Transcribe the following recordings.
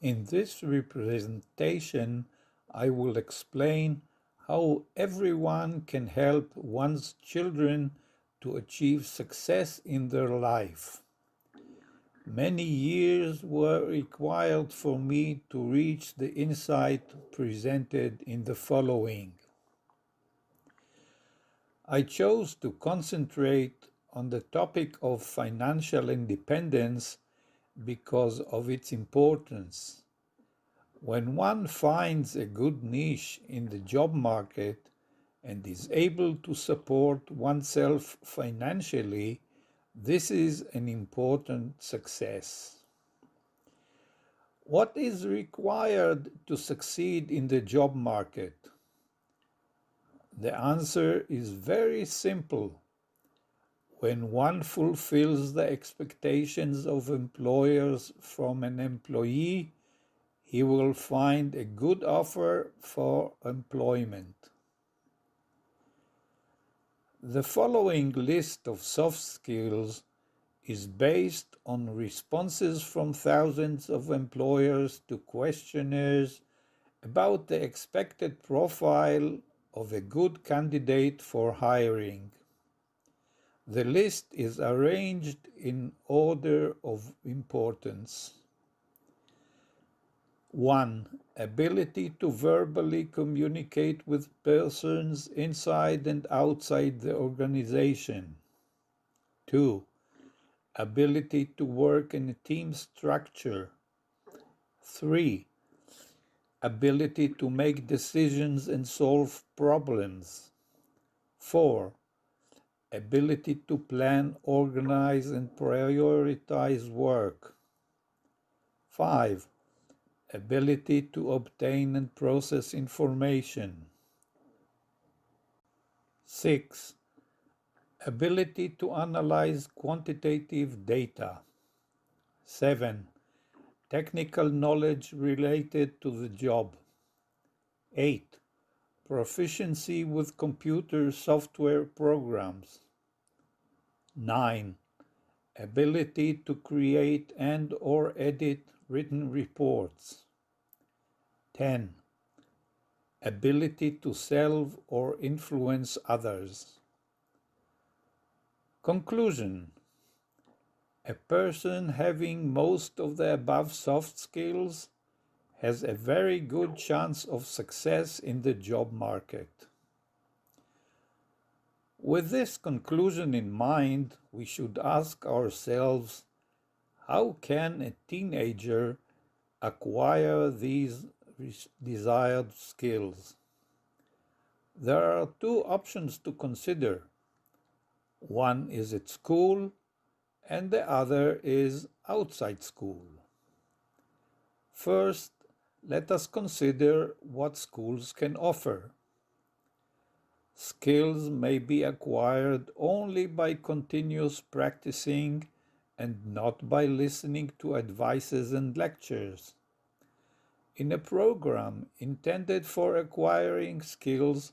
In this representation, I will explain how everyone can help one's children to achieve success in their life. Many years were required for me to reach the insight presented in the following. I chose to concentrate on the topic of financial independence because of its importance. When one finds a good niche in the job market and is able to support oneself financially, this is an important success. What is required to succeed in the job market? The answer is very simple. When one fulfills the expectations of employers from an employee, he will find a good offer for employment. The following list of soft skills is based on responses from thousands of employers to questionnaires about the expected profile of a good candidate for hiring. The list is arranged in order of importance. 1. Ability to verbally communicate with persons inside and outside the organization. 2. Ability to work in a team structure. 3. Ability to make decisions and solve problems. 4. Ability to plan, organize, and prioritize work. 5. Ability to obtain and process information. 6. Ability to analyze quantitative data. 7. Technical knowledge related to the job. 8. Proficiency with computer software programs. 9. Ability to create and or edit written reports. 10. Ability to sell or influence others. Conclusion. A person having most of the above soft skills has a very good chance of success in the job market. With this conclusion in mind, we should ask ourselves, how can a teenager acquire these desired skills? There are two options to consider. One is at school, and the other is outside school. First, let us consider what schools can offer. Skills may be acquired only by continuous practicing and not by listening to advices and lectures. In a program intended for acquiring skills,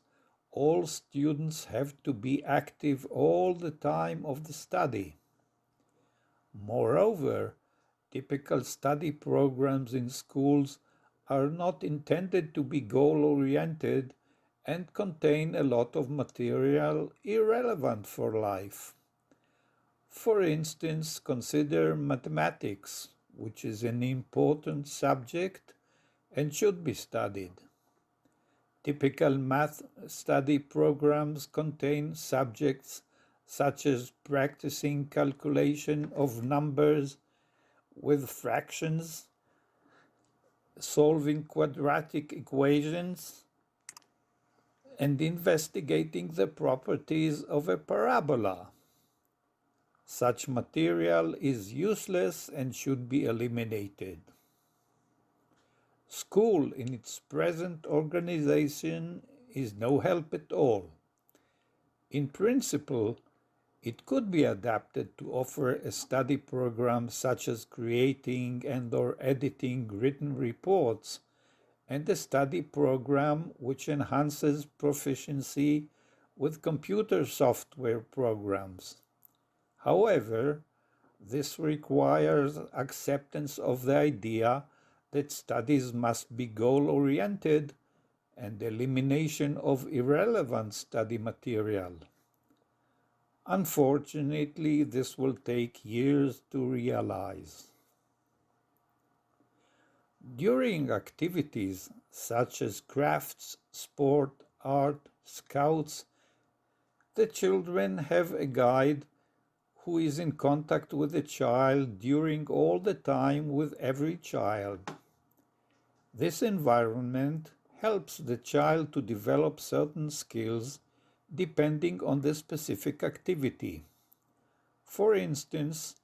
all students have to be active all the time of the study. Moreover, typical study programs in schools are not intended to be goal-oriented and contain a lot of material irrelevant for life. For instance, consider mathematics, which is an important subject and should be studied. Typical math study programs contain subjects such as practicing calculation of numbers with fractions, solving quadratic equations, and investigating the properties of a parabola. Such material is useless and should be eliminated. School in its present organization is no help at all. In principle, it could be adapted to offer a study program such as creating and or editing written reports and a study program which enhances proficiency with computer software programs. However, this requires acceptance of the idea that studies must be goal-oriented and elimination of irrelevant study material. Unfortunately, this will take years to realize. During activities such as crafts, sport, art, scouts, the children have a guide who is in contact with the child during all the time with every child. This environment helps the child to develop certain skills depending on the specific activity. For instance,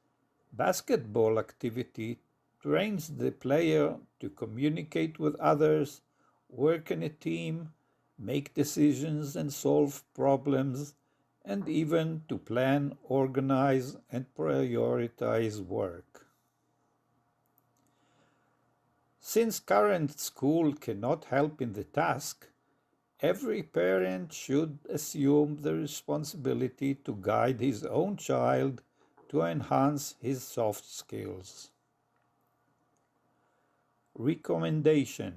basketball activity trains the player to communicate with others, work in a team, make decisions and solve problems, and even to plan, organize, and prioritize work. Since current school cannot help in the task, every parent should assume the responsibility to guide his own child to enhance his soft skills. Recommendation: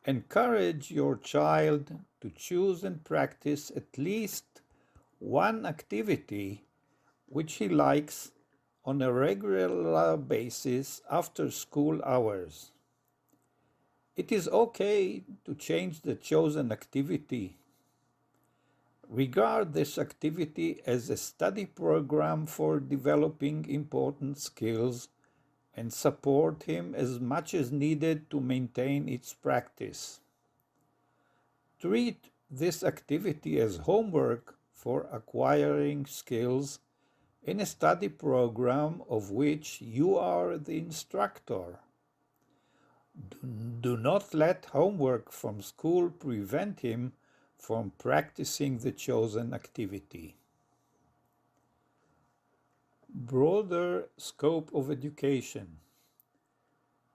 encourage your child to choose and practice at least one activity which he likes on a regular basis after school hours. It is okay to change the chosen activity. Regard this activity as a study program for developing important skills and support him as much as needed to maintain its practice. Treat this activity as homework for acquiring skills in a study program of which you are the instructor. Do not let homework from school prevent him from practicing the chosen activity. Broader scope of education.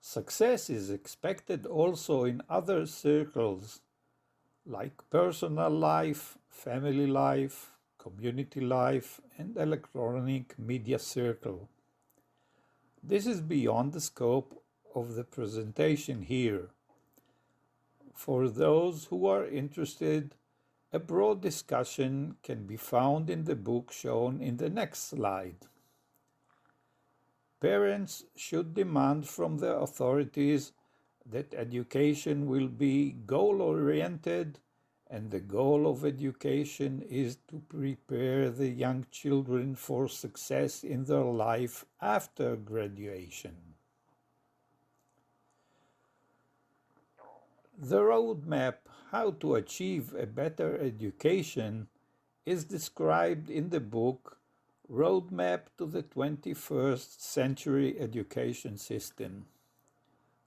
Success is expected also in other circles like personal life, family life, community life, and electronic media circle. This is beyond the scope of the presentation here. For those who are interested, a broad discussion can be found in the book shown in the next slide. Parents should demand from the authorities that education will be goal-oriented, and the goal of education is to prepare the young children for success in their life after graduation. The roadmap how to achieve a better education is described in the book Roadmap to the 21st Century Education System.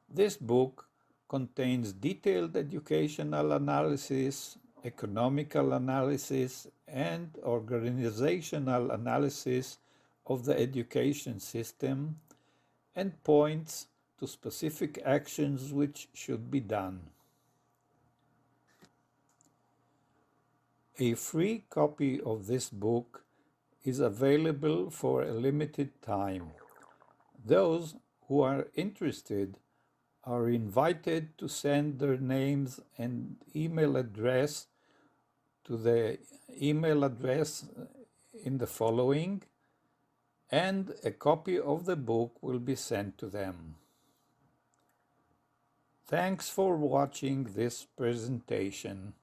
This book contains detailed educational analysis, economical analysis, and organizational analysis of the education system, and points to specific actions which should be done. A free copy of this book is available for a limited time. Those who are interested are invited to send their names and email address to the email address in the following, and a copy of the book will be sent to them. Thanks for watching this presentation.